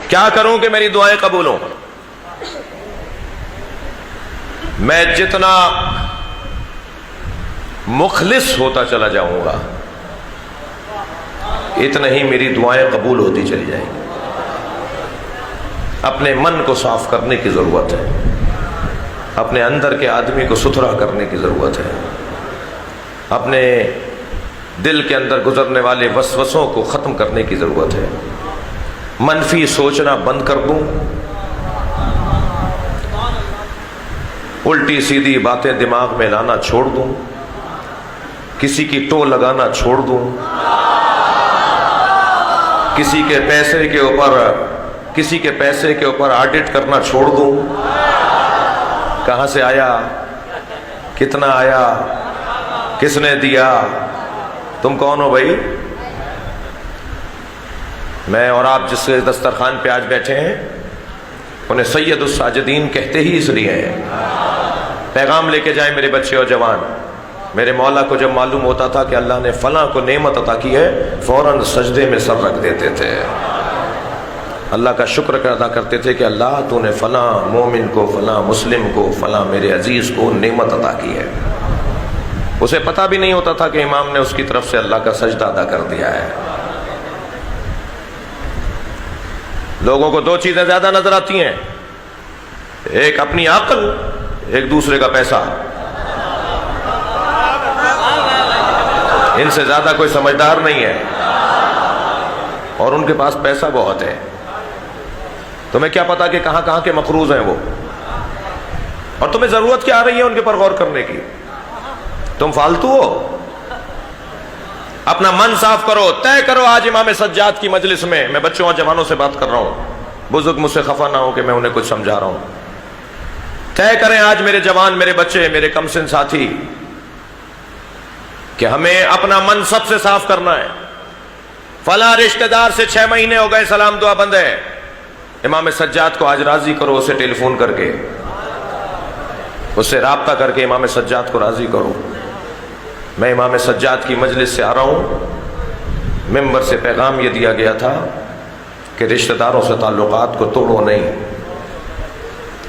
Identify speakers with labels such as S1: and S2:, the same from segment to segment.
S1: کیا کروں کہ میری دعائیں قبول ہوں؟ میں جتنا مخلص ہوتا چلا جاؤں گا اتنا ہی میری دعائیں قبول ہوتی چلی جائیں گی۔ اپنے من کو صاف کرنے کی ضرورت ہے، اپنے اندر کے آدمی کو ستھرا کرنے کی ضرورت ہے، اپنے دل کے اندر گزرنے والے وسوسوں کو ختم کرنے کی ضرورت ہے، منفی سوچنا بند کر دوں، الٹی سیدھی باتیں دماغ میں لانا چھوڑ دوں، کسی کی ٹو لگانا چھوڑ دوں، کسی کے پیسے کے اوپر آڈٹ کرنا چھوڑ دوں، کہاں سے آیا، کتنا آیا، کس نے دیا، تم کون ہو بھائی؟ میں اور آپ جس دسترخوان پہ آج بیٹھے ہیں انہیں سید الساجدین کہتے ہی اس لیے ہیں۔ پیغام لے کے جائیں میرے بچے اور جوان، میرے مولا کو جب معلوم ہوتا تھا کہ اللہ نے فلاں کو نعمت عطا کی ہے فوراً سجدے میں سر رکھ دیتے تھے، اللہ کا شکر ادا کرتے تھے کہ اللہ تو نے فلاں مومن کو، فلاں مسلم کو، فلاں میرے عزیز کو نعمت عطا کی ہے۔ اسے پتہ بھی نہیں ہوتا تھا کہ امام نے اس کی طرف سے اللہ کا سجدہ ادا کر دیا ہے۔ لوگوں کو دو چیزیں زیادہ نظر آتی ہیں، ایک اپنی عقل، ایک دوسرے کا پیسہ۔ ان سے زیادہ کوئی سمجھدار نہیں ہے اور ان کے پاس پیسہ بہت ہے۔ تمہیں کیا پتا کہ کہاں کہاں کے مقروض ہیں وہ، اور تمہیں ضرورت کیا آ رہی ہے ان کے پر غور کرنے کی؟ تم فالتو ہو؟ اپنا من صاف کرو، طے کرو۔ آج امام سجاد کی مجلس میں بچوں اور جوانوں سے بات کر رہا ہوں، بزرگ مجھ سے خفا نہ ہو کہ میں انہیں کچھ سمجھا رہا ہوں۔ طے کریں آج میرے جوان، میرے بچے، میرے کم سن ساتھی، کہ ہمیں اپنا من سب سے صاف کرنا ہے۔ فلاں رشتہ دار سے 6 مہینے ہو گئے سلام دعا بند ہے، امام سجاد کو آج راضی کرو، اسے ٹیلی فون کر کے، اس سے رابطہ کر کے امام سجاد کو راضی کرو۔ میں امام سجاد کی مجلس سے آ رہا ہوں، ممبر سے پیغام یہ دیا گیا تھا کہ رشتہ داروں سے تعلقات کو توڑو نہیں،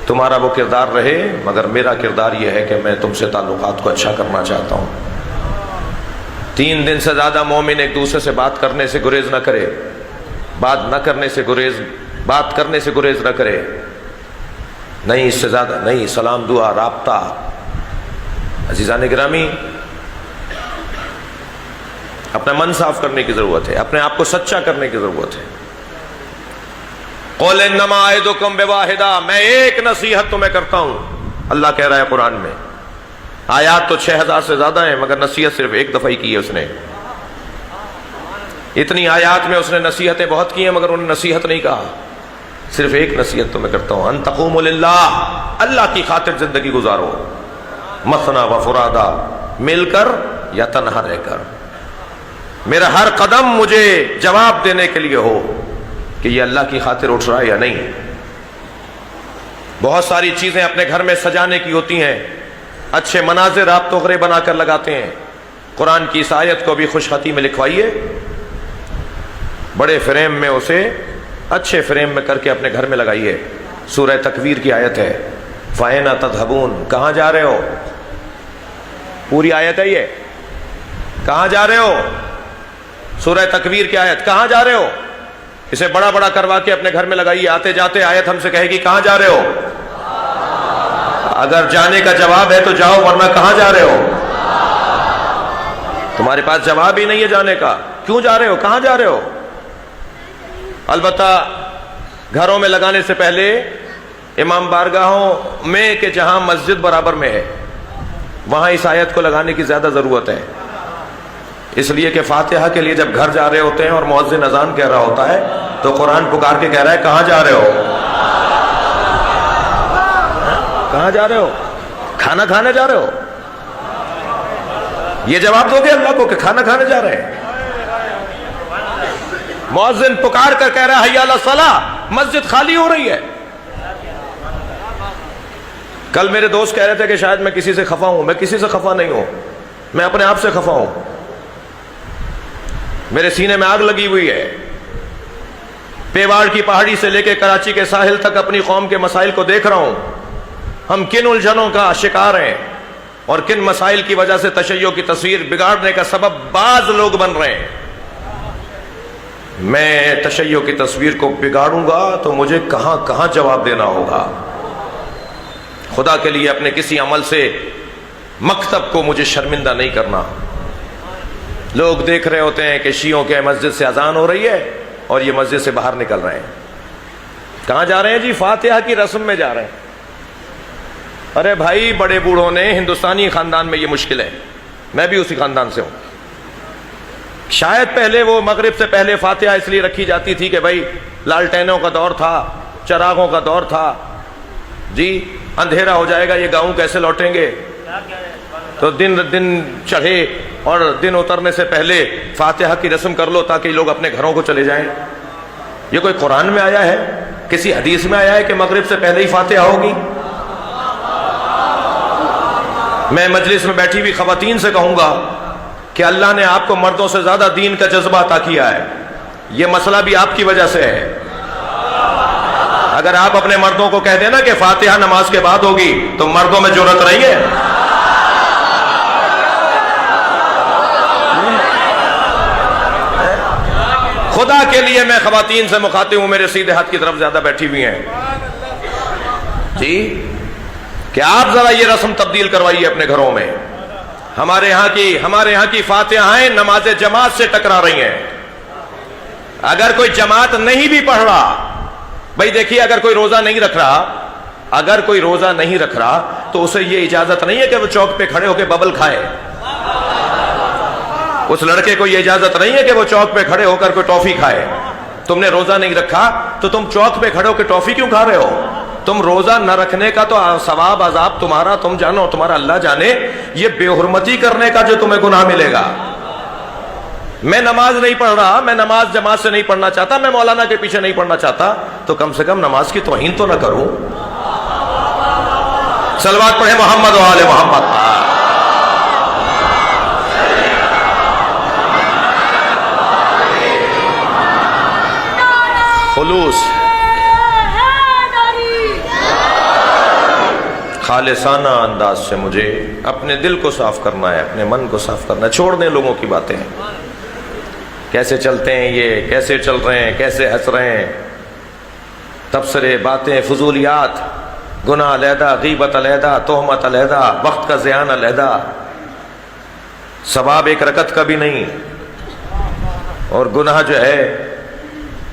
S1: تمہارا وہ کردار رہے مگر میرا کردار یہ ہے کہ میں تم سے تعلقات کو اچھا کرنا چاہتا ہوں۔ 3 دن سے زیادہ مومن ایک دوسرے سے بات کرنے سے گریز نہ کرے، بات کرنے سے گریز نہ کرے، نہیں اس سے زیادہ نہیں، سلام دعا رابطہ۔ عزیزان گرامی، اپنا من صاف کرنے کی ضرورت ہے، اپنے آپ کو سچا کرنے کی ضرورت ہے۔ قُلْ إِنَّمَا أَعِظُكُمْ بِوَاحِدَةٍ، میں ایک نصیحت تمہیں کرتا ہوں، اللہ کہہ رہا ہے قرآن میں۔ آیات تو 6000 سے زیادہ ہیں مگر نصیحت صرف ایک دفعہ ہی کی ہے اس نے۔ اتنی آیات میں اس نے نصیحتیں بہت کی ہیں مگر انہوں نے نصیحت نہیں کہا، صرف ایک نصیحت تمہیں کرتا ہوں، ان تقوموا للہ، اللہ کی خاطر زندگی گزارو، مثنی و فرادا، مل کر یا تنہا رہ کر۔ میرا ہر قدم مجھے جواب دینے کے لیے ہو کہ یہ اللہ کی خاطر اٹھ رہا ہے یا نہیں۔ بہت ساری چیزیں اپنے گھر میں سجانے کی ہوتی ہیں، اچھے مناظر آپ توغرے بنا کر لگاتے ہیں، قرآن کی اس آیت کو بھی خوش خطی میں لکھوائیے، بڑے فریم میں اسے اچھے فریم میں کر کے اپنے گھر میں لگائیے۔ سورہ تکویر کی آیت ہے، فَأَيْنَ تَذْهَبُونَ، کہاں جا رہے ہو؟ پوری آیت ہے یہ، کہاں جا رہے ہو؟ سورہ تکویر کی آیت، کہاں جا رہے ہو؟ اسے بڑا بڑا کروا کے اپنے گھر میں لگائیے، آتے جاتے آیت ہم سے کہے گی کہاں جا رہے ہو؟ اگر جانے کا جواب ہے تو جاؤ، ورنہ کہاں جا رہے ہو؟ تمہارے پاس جواب ہی نہیں ہے جانے کا، کیوں جا رہے ہو، کہاں جا رہے ہو؟ البتہ گھروں میں لگانے سے پہلے امام بارگاہوں میں کہ جہاں مسجد برابر میں ہے وہاں اس آیت کو لگانے کی زیادہ ضرورت ہے، اس لیے کہ فاتحہ کے لیے جب گھر جا رہے ہوتے ہیں اور مؤذن اذان کہہ رہا ہوتا ہے تو قرآن پکار کے کہہ رہا ہے کہاں جا رہے ہو؟ کہاں جا رہے ہو؟ کھانا کھانے جا رہے ہو؟ یہ جواب دو گے اللہ کو کہ کھانا کھانے جا رہے ہیں؟ مؤذن پکار کر کہہ رہا ہے حی علی الصلاۃ، مسجد خالی ہو رہی ہے۔ کل میرے دوست کہہ رہے تھے کہ شاید میں کسی سے خفا ہوں، میں کسی سے خفا نہیں ہوں، میں اپنے آپ سے خفا ہوں، میرے سینے میں آگ لگی ہوئی ہے۔ پیواڑ کی پہاڑی سے لے کے کراچی کے ساحل تک اپنی قوم کے مسائل کو دیکھ رہا ہوں. ہم کن الجھنوں کا شکار ہیں اور کن مسائل کی وجہ سے تشیع کی تصویر بگاڑنے کا سبب بعض لوگ بن رہے ہیں. میں تشیع کی تصویر کو بگاڑوں گا تو مجھے کہاں کہاں جواب دینا ہوگا. خدا کے لیے اپنے کسی عمل سے مکتب کو مجھے شرمندہ نہیں کرنا. لوگ دیکھ رہے ہوتے ہیں کہ شیعوں کے مسجد سے اذان ہو رہی ہے اور یہ مسجد سے باہر نکل رہے ہیں. کہاں جا رہے ہیں جی؟ فاتحہ کی رسم میں جا رہے ہیں. ارے بھائی، بڑے بوڑھوں نے ہندوستانی خاندان میں یہ مشکل ہے، میں بھی اسی خاندان سے ہوں. شاید پہلے وہ مغرب سے پہلے فاتحہ اس لیے رکھی جاتی تھی کہ بھائی لالٹینوں کا دور تھا، چراغوں کا دور تھا، جی اندھیرا ہو جائے گا، یہ گاؤں کیسے لوٹیں گے، تو دن چڑھے اور دن اترنے سے پہلے فاتحہ کی رسم کر لو تاکہ لوگ اپنے گھروں کو چلے جائیں. یہ کوئی قرآن میں آیا ہے؟ کسی حدیث میں آیا ہے کہ مغرب سے پہلے ہی فاتحہ ہوگی؟ میں مجلس میں بیٹھی ہوئی خواتین سے کہوں گا کہ اللہ نے آپ کو مردوں سے زیادہ دین کا جذبہ عطا کیا ہے. یہ مسئلہ بھی آپ کی وجہ سے ہے. اگر آپ اپنے مردوں کو کہہ دینا کہ فاتحہ نماز کے بعد ہوگی تو مردوں میں جرأت نہیں ہے. خدا کے لیے میں خواتین سے مخاطب ہوں، میرے سیدھے ہاتھ کی طرف زیادہ بیٹھی ہوئی ہیں جی، کہ آپ ذرا یہ رسم تبدیل کروائیے اپنے گھروں میں. ہمارے یہاں کی فاتحائیں نماز جماعت سے ٹکرا رہی ہیں. اگر کوئی جماعت نہیں بھی پڑھ رہا، بھائی دیکھیے، اگر کوئی روزہ نہیں رکھ رہا تو اسے یہ اجازت نہیں ہے کہ وہ چوک پہ کھڑے ہو کے ببل کھائے. اس لڑکے کو یہ اجازت نہیں ہے کہ وہ چوک پہ کھڑے ہو کر کوئی ٹافی کھائے. تم نے روزہ نہیں رکھا تو تم چوک پہ کھڑے ہو کے ٹافی کیوں کھا رہے ہو؟ تم روزہ نہ رکھنے کا تو ثواب عذاب تمہارا تم جانو، تمہارا اللہ جانے. یہ بے حرمتی کرنے کا جو تمہیں گناہ ملے گا. میں نماز نہیں پڑھ رہا، میں نماز جماعت سے نہیں پڑھنا چاہتا، میں مولانا کے پیچھے نہیں پڑھنا چاہتا، تو کم سے کم نماز کی توہین تو نہ کروں. صلوات پڑھیں محمد و آل محمد. خلوص، خالصانہ انداز سے مجھے اپنے دل کو صاف کرنا ہے، اپنے من کو صاف کرنا ہے. چھوڑ دیں لوگوں کی باتیں، کیسے چلتے ہیں یہ، کیسے چل رہے ہیں، کیسے ہنس رہے ہیں. تبصرے، باتیں، فضولیات، گناہ علیحدہ، غیبت علیحدہ، تہمت علیحدہ، وقت کا زیان علیحدہ. ثواب ایک رکعت کا بھی نہیں، اور گناہ جو ہے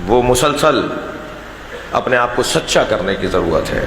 S1: وہ مسلسل اپنے آپ کو سچا کرنے کی ضرورت ہے.